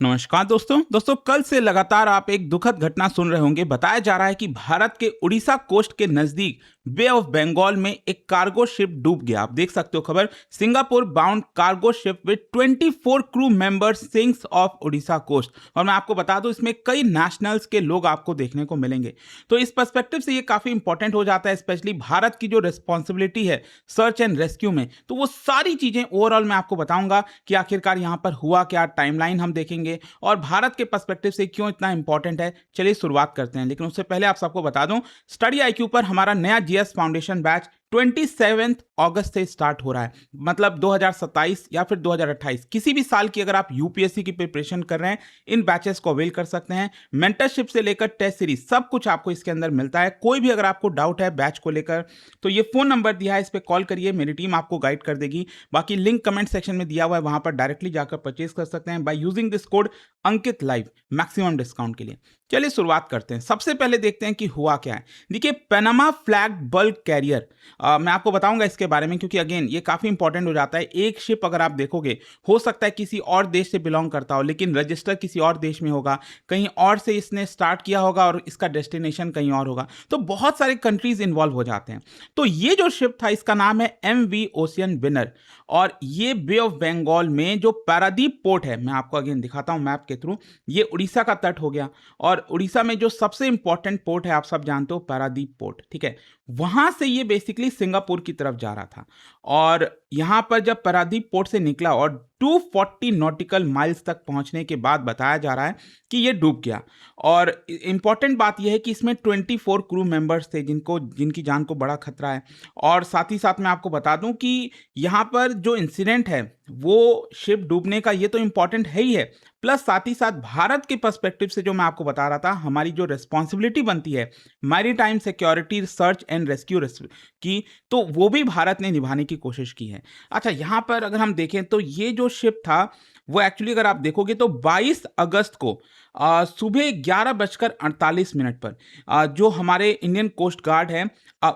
नमस्कार दोस्तों कल से लगातार आप एक दुखद घटना सुन रहे होंगे। बताया जा रहा है कि भारत के उड़ीसा कोस्ट के नजदीक बे ऑफ बंगाल में एक कार्गो शिप डूब गया। आप देख सकते हो खबर। Singapore bound cargo ship with 24 crew members sinks off Orissa coast. और मैं आपको बता दूं, इसमें कई नेशनल्स के लोग आपको देखने को मिलेंगे। तो इस पर्सपेक्टिव से ये काफी इंपॉर्टेंट हो जाता है, स्पेशली भारत की जो रिस्पॉन्सिबिलिटी है सर्च एंड रेस्क्यू में। तो वो सारी चीजें ओवरऑल मैं आपको बताऊंगा कि आखिरकार यहाँ पर हुआ क्या, टाइमलाइन हम देखेंगे और भारत के पर्सपेक्टिव से क्यों इतना इंपॉर्टेंट है। चलिए शुरुआत करते हैं, लेकिन उससे पहले आप सबको बता दूं, स्टडी आईक्यू पर हमारा नया जीएस फाउंडेशन बैच 27 अगस्त से स्टार्ट हो रहा है। मतलब 2027 या फिर 2028 किसी भी साल की अगर आप यूपीएससी की प्रिपरेशन कर रहे हैं, इन बैचेस को अवेल कर सकते हैं। मेंटरशिप से लेकर टेस्ट सीरीज सब कुछ आपको इसके अंदर मिलता है। कोई भी अगर आपको डाउट है बैच को लेकर तो ये फोन नंबर दिया है, इस पर कॉल करिए, मेरी टीम आपको गाइड कर देगी। बाकी लिंक कमेंट सेक्शन में दिया हुआ है, वहां पर डायरेक्टली जाकर परचेज कर सकते हैं by using this code Ankit live, maximum discount के लिए। चलिए शुरुआत करते हैं। सबसे पहले देखते हैं कि हुआ क्या है। देखिए, पनामा फ्लैग बल्क कैरियर, मैं आपको बताऊंगा इसके बारे में, क्योंकि अगेन ये काफी इंपॉर्टेंट हो जाता है। एक शिप अगर आप देखोगे, हो सकता है किसी और देश से बिलोंग करता हो, लेकिन रजिस्टर किसी और देश में होगा, कहीं और से इसने स्टार्ट किया होगा और इसका डेस्टिनेशन कहीं और होगा। तो बहुत सारे कंट्रीज इन्वॉल्व हो जाते हैं। तो ये जो शिप था, इसका नाम है MV ओशियन विनर, और ये बे ऑफ बंगाल में जो पारादीप पोर्ट है, मैं आपको अगेन दिखाता हूं मैप के थ्रू। ये उड़ीसा का तट हो गया, और उड़ीसा में जो सबसे इंपॉर्टेंट पोर्ट है आप सब जानते हो, पारादीप पोर्ट, ठीक है। वहां से ये बेसिकली सिंगापुर की तरफ जा रहा था, और यहां पर जब पारादीप पोर्ट से निकला और 240 नॉटिकल माइल्स तक पहुंचने के बाद बताया जा रहा है कि ये डूब गया। और इंपॉर्टेंट बात यह है कि इसमें 24 क्रू मेंबर्स थे जिनकी जान को बड़ा खतरा है। और साथ ही साथ मैं आपको बता दूं कि यहां पर जो इंसिडेंट है वो शिप डूबने का, ये तो इंपॉर्टेंट है ही है, प्लस साथ ही साथ भारत के पर्सपेक्टिव से जो मैं आपको बता रहा था, हमारी जो रिस्पॉन्सिबिलिटी बनती है maritime security search and rescue की, तो वो भी भारत ने निभाने की कोशिश की है। अच्छा, यहां पर अगर हम देखें तो ये जो शिप था वो एक्चुअली अगर आप देखोगे तो 22 अगस्त को सुबह 11:48 पर जो हमारे इंडियन कोस्ट गार्ड है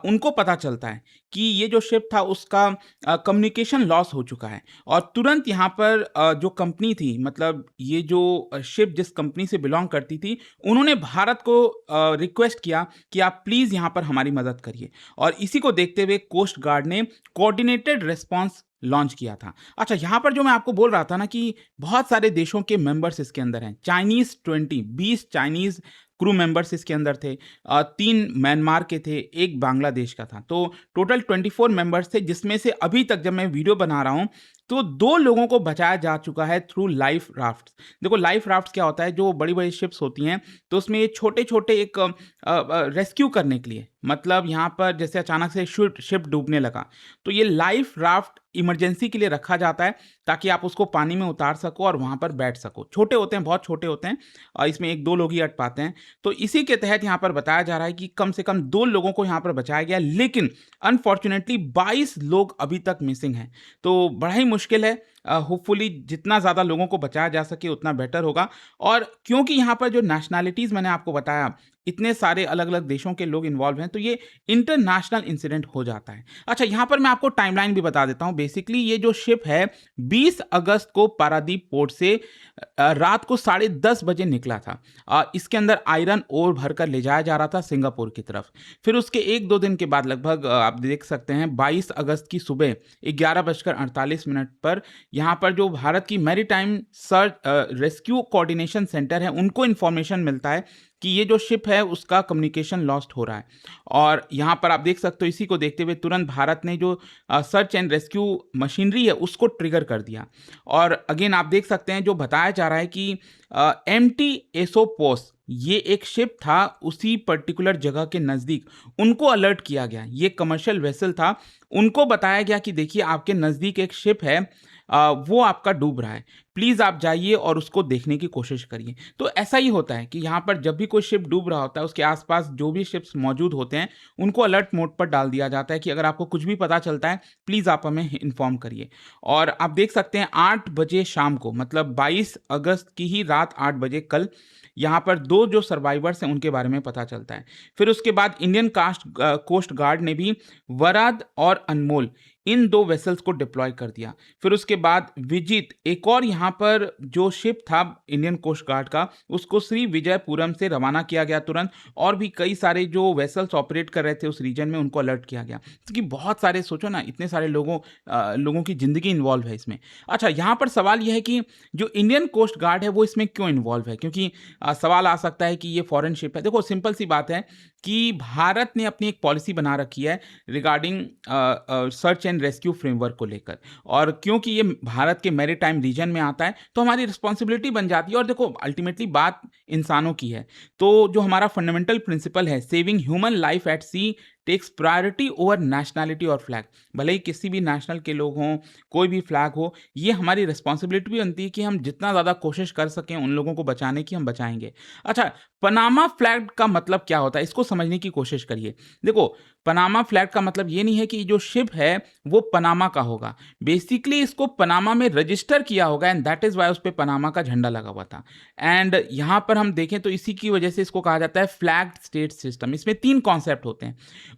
उनको पता चलता है कि ये जो शिप था उसका कम्युनिकेशन लॉस हो चुका है। और तुरंत यहाँ पर जो कंपनी थी, मतलब ये जो शिप जिस कंपनी से बिलोंग करती थी, उन्होंने भारत को रिक्वेस्ट किया कि आप प्लीज़ यहाँ पर हमारी मदद करिए। और इसी को देखते हुए कोस्ट गार्ड ने कोऑर्डिनेटेड रिस्पांस लॉन्च किया था। अच्छा, यहाँ पर जो मैं आपको बोल रहा था ना कि बहुत सारे देशों के मेंबर्स इसके अंदर हैं। चाइनीज़ 20 चाइनीज़ क्रू मेंबर्स इसके अंदर थे, 3 म्यांमार के थे, एक बांग्लादेश का था। तो टोटल 24 मेंबर्स थे, जिसमें से अभी तक जब मैं वीडियो बना रहा हूँ तो 2 लोगों को बचाया जा चुका है थ्रू लाइफ राफ्ट। देखो, लाइफ राफ्ट क्या होता है, जो बड़ी बड़ी शिप्स होती हैं तो उसमें ये छोटे छोटे एक रेस्क्यू करने के लिए, मतलब यहाँ पर जैसे अचानक से शिप डूबने लगा तो ये लाइफ राफ्ट इमरजेंसी के लिए रखा जाता है, ताकि आप उसको पानी में उतार सको और वहाँ पर बैठ सको। छोटे होते हैं, बहुत छोटे होते हैं, और इसमें 1-2 लोग ही अट पाते हैं। तो इसी के तहत यहाँ पर बताया जा रहा है कि कम से कम 2 लोगों को यहाँ पर बचाया गया, लेकिन अनफॉर्चुनेटली 22 लोग अभी तक मिसिंग हैं। तो बड़ा ही मुश्किल है। होपफुली जितना ज़्यादा लोगों को बचाया जा सके उतना बेटर होगा। और क्योंकि यहाँ पर जो नेशनैलिटीज़ मैंने आपको बताया, इतने सारे अलग अलग देशों के लोग इन्वॉल्व हैं, तो ये इंटरनेशनल इंसिडेंट हो जाता है। अच्छा, यहाँ पर मैं आपको टाइमलाइन भी बता देता हूँ। बेसिकली ये जो शिप है 20 अगस्त को पारादीप पोर्ट से रात को 10:30 बजे निकला था। इसके अंदर आयरन ओर भरकर ले जाया जा रहा था सिंगापुर की तरफ। फिर उसके 1-2 दिन के बाद, लगभग आप देख सकते हैं 22 अगस्त की सुबह 11:48 पर यहाँ पर जो भारत की maritime search rescue coordination centre है, उनको इन्फॉर्मेशन मिलता है कि ये जो शिप है उसका कम्युनिकेशन लॉस्ट हो रहा है। और यहाँ पर आप देख सकते हो, इसी को देखते हुए तुरंत भारत ने जो सर्च एंड रेस्क्यू मशीनरी है उसको ट्रिगर कर दिया। और अगेन आप देख सकते हैं, जो बताया जा रहा है कि MT एसोपोस, ये एक शिप था उसी पर्टिकुलर जगह के नज़दीक, उनको अलर्ट किया गया। ये कमर्शियल वेसल था, उनको बताया गया कि देखिए आपके नज़दीक एक शिप है, वो आपका डूब रहा है, प्लीज़ आप जाइए और उसको देखने की कोशिश करिए। तो ऐसा ही होता है कि यहाँ पर जब भी कोई शिप डूब रहा होता है, उसके आसपास जो भी शिप्स मौजूद होते हैं उनको अलर्ट मोड पर डाल दिया जाता है कि अगर आपको कुछ भी पता चलता है प्लीज़ आप हमें इन्फॉर्म करिए। और आप देख सकते हैं 8 बजे शाम को, मतलब 22 अगस्त की ही रात 8 बजे कल, यहाँ पर 2 जो सर्वाइवर्स हैं उनके बारे में पता चलता है। फिर उसके बाद इंडियन कोस्ट गार्ड ने भी वराद और अनमोल, इन 2 वेसल्स को डिप्लॉय कर दिया। फिर उसके बाद विजित, एक और यहाँ पर जो शिप था इंडियन कोस्ट गार्ड का, उसको श्री विजयपुरम से रवाना किया गया तुरंत, और भी कई सारे जो वेसल्स ऑपरेट कर रहे थे उस रीजन में उनको अलर्ट किया गया। क्योंकि बहुत सारे, सोचो ना, इतने सारे लोगों की ज़िंदगी इन्वॉल्व है इसमें। अच्छा, यहाँ पर सवाल ये है कि जो इंडियन कोस्ट गार्ड है वो इसमें क्यों इन्वॉल्व है? क्योंकि सवाल आ सकता है कि ये फॉरेन शिप है। देखो, सिंपल सी बात है कि भारत ने अपनी एक पॉलिसी बना रखी है regarding search and rescue framework को लेकर, और क्योंकि ये भारत के मैरीटाइम रीजन में आता है तो हमारी रिस्पॉन्सिबिलिटी बन जाती है। और देखो, अल्टीमेटली बात इंसानों की है, तो जो हमारा फंडामेंटल प्रिंसिपल है, saving human life at sea takes priority over nationality और फ्लैग। भले ही किसी भी नेशनल के लोग हों, कोई भी फ्लैग हो, ये हमारी रिस्पॉन्सिबिलिटी भी बनती है कि हम जितना ज़्यादा कोशिश कर सकें उन लोगों को बचाने की, हम बचाएंगे। अच्छा, पनामा फ्लैग का मतलब क्या होता है, इसको समझने की कोशिश करिए। देखो, पनामा फ्लैग का मतलब ये नहीं है कि जो शिप है वो पनामा का होगा। बेसिकली इसको पनामा में रजिस्टर किया होगा, एंड दैट इज वाई उस पर पनामा का झंडा लगा हुआ था। एंड यहाँ पर हम देखें तो इसी की वजह से इसको कहा जाता है फ्लैग्ड स्टेट सिस्टम। इसमें 3 कॉन्सेप्ट होते हैं।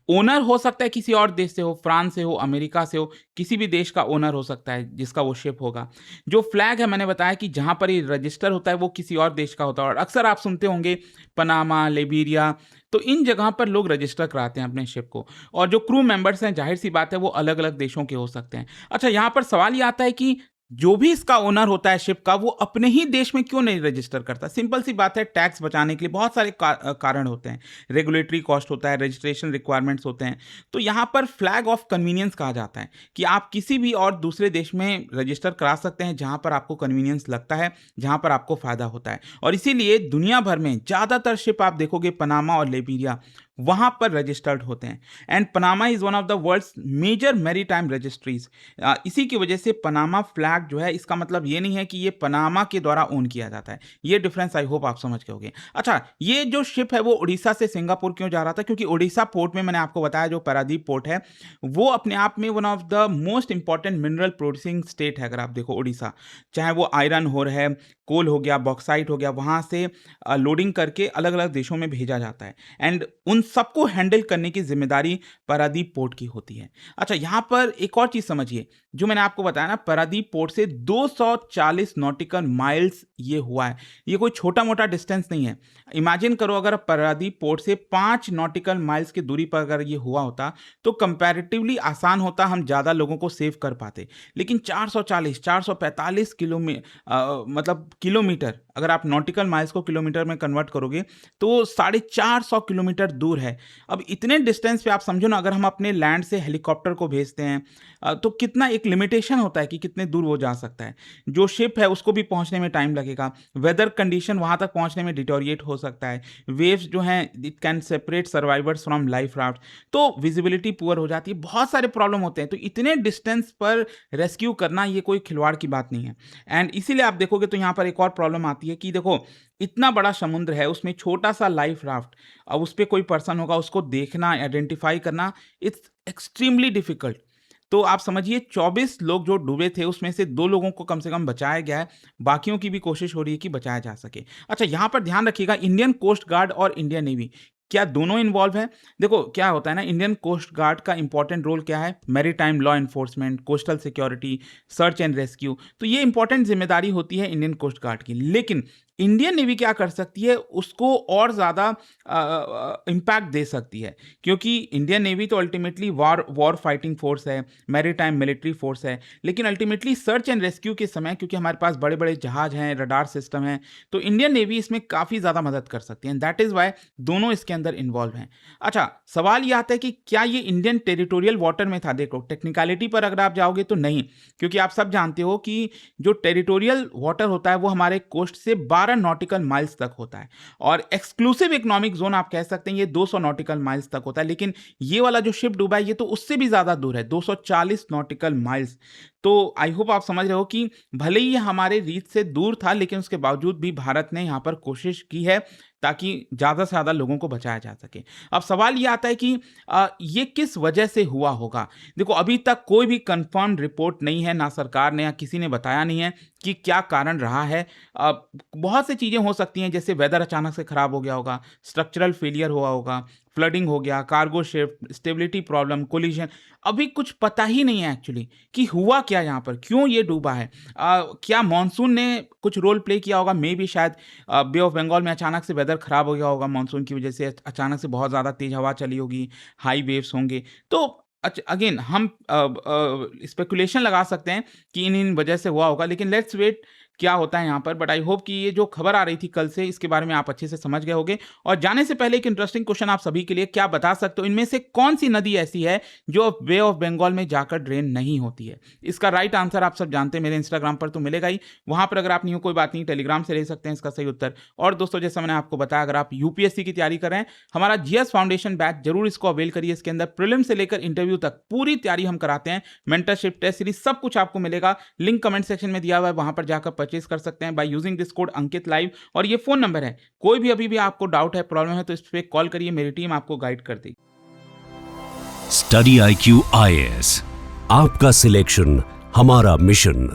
ओनर हो सकता है किसी और देश से हो, फ्रांस से हो, अमेरिका से हो, किसी भी देश का ओनर हो सकता है जिसका वो शिप होगा। जो फ्लैग है, मैंने बताया कि जहाँ पर ये रजिस्टर होता है वो किसी और देश का होता है, और अक्सर आप सुनते होंगे पनामा, लिबेरिया, तो इन जगह पर लोग रजिस्टर कराते हैं अपने शिप को। और जो क्रू मेंबर्स हैं, जाहिर सी बात है वो अलग अलग देशों के हो सकते हैं। अच्छा, यहाँ पर सवाल ये आता है कि जो भी इसका ओनर होता है शिप का, वो अपने ही देश में क्यों नहीं रजिस्टर करता? सिंपल सी बात है, टैक्स बचाने के लिए बहुत सारे कारण होते हैं। रेगुलेटरी कॉस्ट होता है, रजिस्ट्रेशन रिक्वायरमेंट्स होते हैं। तो यहाँ पर फ्लैग ऑफ कन्वीनियंस कहा जाता है कि आप किसी भी और दूसरे देश में रजिस्टर करा सकते हैं जहाँ पर आपको कन्वीनियंस लगता है, जहाँ पर आपको फायदा होता है। और इसीलिए दुनिया भर में ज़्यादातर शिप आप देखोगे पनामा और लिबेरिया, वहां पर रजिस्टर्ड होते हैं। And Panama is one of the world's major maritime registries. इसी की वजह से पनामा फ्लैग जो है, इसका मतलब ये नहीं है कि ये पनामा के द्वारा ओन किया जाता है। ये डिफरेंस आई होप आप समझ गए होंगे। अच्छा, ये जो शिप है वो उड़ीसा से सिंगापुर क्यों जा रहा था? क्योंकि उड़ीसा पोर्ट में, मैंने आपको बताया, जो पारादीप पोर्ट है वो अपने आप में one of the most important mineral producing state है। अगर आप देखो उड़ीसा, चाहे वो आयरन होर है, कोल हो गया, बॉक्साइट हो गया, वहां से लोडिंग करके अलग अलग देशों में भेजा जाता है, एंड उन सबको हैंडल करने की जिम्मेदारी पारादीप पोर्ट की होती है। अच्छा, यहां पर एक और चीज समझिए, जो मैंने आपको बताया ना, पारादीप पोर्ट से 240 नॉटिकल माइल्स ये हुआ है। ये कोई छोटा मोटा डिस्टेंस नहीं है। इमेजिन करो, अगर पारादीप पोर्ट से 5 नॉटिकल माइल्स की दूरी पर अगर ये हुआ होता तो कंपैरेटिवली आसान होता, हम ज्यादा लोगों को सेव कर पाते। लेकिन 440 445 मतलब किलोमीटर, अगर आप नॉटिकल माइल्स को किलोमीटर में कन्वर्ट करोगे तो 450 किलोमीटर दूर है। अब इतने डिस्टेंस पे आप समझो ना, अगर हम अपने लैंड से हेलीकॉप्टर को भेजते हैं तो कितना एक लिमिटेशन होता है कि कितने दूर वो जा सकता है। जो शिप है उसको भी पहुंचने में टाइम लगेगा, वेदर कंडीशन वहां तक पहुंचने में डिटोरिएट हो सकता है, वेव्स जो हैं it can separate survivors from life raft, तो विजिबिलिटी पुअर हो जाती है, बहुत सारे प्रॉब्लम होते हैं। तो इतने डिस्टेंस पर रेस्क्यू करना ये कोई खिलवाड़ की बात नहीं है। एंड इसीलिए आप देखोगे तो यहाँ पर एक और प्रॉब्लम आती है कि देखो, इतना बड़ा समुद्र है, उसमें छोटा सा लाइफ राफ्ट, अब उस पर कोई पर्सन होगा, उसको देखना, आइडेंटिफाई करना, इट्स एक्सट्रीमली डिफिकल्ट। तो आप समझिए 24 लोग जो डूबे थे उसमें से 2 लोगों को कम से कम बचाया गया है, बाकियों की भी कोशिश हो रही है कि बचाया जा सके। अच्छा, यहाँ पर ध्यान रखिएगा, इंडियन कोस्ट गार्ड और इंडियन नेवी, क्या दोनों इन्वॉल्व है? देखो क्या होता है ना, इंडियन कोस्ट गार्ड का इंपॉर्टेंट रोल क्या है? Maritime law enforcement, coastal security, search and rescue, तो ये इंपॉर्टेंट जिम्मेदारी होती है इंडियन कोस्ट गार्ड की। लेकिन इंडियन नेवी क्या कर सकती है? उसको और ज़्यादा इम्पैक्ट दे सकती है, क्योंकि इंडियन नेवी तो अल्टीमेटली वॉर फाइटिंग फोर्स है, मैरीटाइम मिलिट्री फोर्स है, लेकिन अल्टीमेटली सर्च एंड रेस्क्यू के समय, क्योंकि हमारे पास बड़े बड़े जहाज हैं, रडार सिस्टम है, तो इंडियन नेवी इसमें काफ़ी ज़्यादा मदद कर सकती है। दैट इज़ वाई दोनों इसके अंदर इन्वॉल्व हैं। अच्छा, सवाल ये आता है कि क्या ये इंडियन टेरिटोरियल वाटर में था? देखो, टेक्निकलिटी पर अगर आप जाओगे तो नहीं, क्योंकि आप सब जानते हो कि जो टेरिटोरियल वाटर होता है वो हमारे कोस्ट से 12 नॉटिकल माइल्स तक होता है, और एक्सक्लूसिव इकोनॉमिक जोन आप कह सकते हैं ये 200 नॉटिकल माइल्स तक होता है। लेकिन ये वाला जो शिप डूबा है ये तो उससे भी ज्यादा दूर है, 240 नॉटिकल माइल्स। तो आई होप आप समझ रहे हो कि भले ही ये हमारे रीच से दूर था, लेकिन उसके बावजूद भी भारत ने यहाँ पर कोशिश की है ताकि ज़्यादा से ज़्यादा लोगों को बचाया जा सके। अब सवाल ये आता है कि ये किस वजह से हुआ होगा? देखो, अभी तक कोई भी कंफर्म रिपोर्ट नहीं है, ना सरकार ने या किसी ने बताया नहीं है कि क्या कारण रहा है। बहुत सी चीज़ें हो सकती हैं, जैसे वेदर अचानक से खराब हो गया होगा, स्ट्रक्चरल फेलियर हुआ होगा, फ्लडिंग हो गया, cargo ship, stability problem, collision, अभी कुछ पता ही नहीं है एक्चुअली कि हुआ क्या यहाँ पर, क्यों ये डूबा है। क्या मानसून ने कुछ रोल प्ले किया होगा? मे भी शायद बे ऑफ बंगाल में अचानक से वेदर खराब हो गया होगा मानसून की वजह से, अचानक से बहुत ज़्यादा तेज़ हवा चली होगी, हाई वेव्स होंगे। तो अगेन हम स्पेकुलेशन लगा सकते हैं कि इन वजह से हुआ होगा, लेकिन लेट्स वेट क्या होता है यहाँ पर। बट आई होप कि ये जो खबर आ रही थी कल से, इसके बारे में आप अच्छे से समझ गए होंगे। और जाने से पहले एक इंटरेस्टिंग क्वेश्चन आप सभी के लिए, क्या बता सकते हो इनमें से कौन सी नदी ऐसी है जो बे ऑफ बंगाल में जाकर ड्रेन नहीं होती है? इसका राइट आंसर आप सब जानते हैं, मेरे इंस्टाग्राम पर तो मिलेगा ही, वहां पर अगर आप नहीं हो कोई बात नहीं, टेलीग्राम से ले सकते हैं इसका सही उत्तर। और दोस्तों, जैसा मैंने आपको बताया, अगर आप यूपीएससी की तैयारी कर रहे हैं, हमारा जीएस फाउंडेशन बैच जरूर इसको अवेल करिए। इसके अंदर प्रीलिम से लेकर इंटरव्यू तक पूरी तैयारी हम कराते हैं, मेंटरशिप, टेस्ट सीरीज, सब कुछ आपको मिलेगा। लिंक कमेंट सेक्शन में दिया हुआ है, वहां पर जाकर परचेज कर सकते हैं by using this code Ankit live. और ये फोन नंबर है, कोई भी अभी भी आपको डाउट है, प्रॉब्लम है, तो इस पे कॉल करिए, मेरी टीम आपको गाइड कर देगी। स्टडी IQ IAS, आपका सिलेक्शन हमारा मिशन।